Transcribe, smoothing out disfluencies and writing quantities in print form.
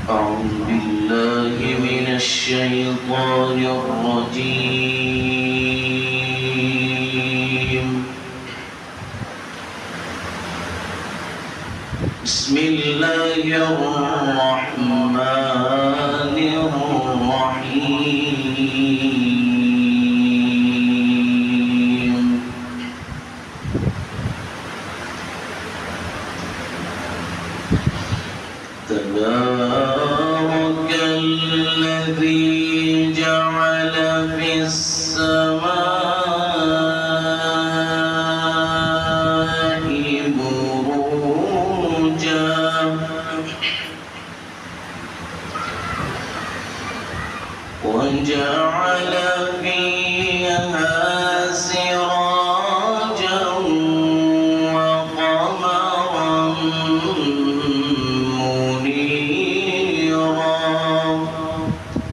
أعوذ بالله من الشيطان الرجيم. بسم الله الرحمن الرحيم. تبارك الذي جعل في السماء بروجا وجعل فيها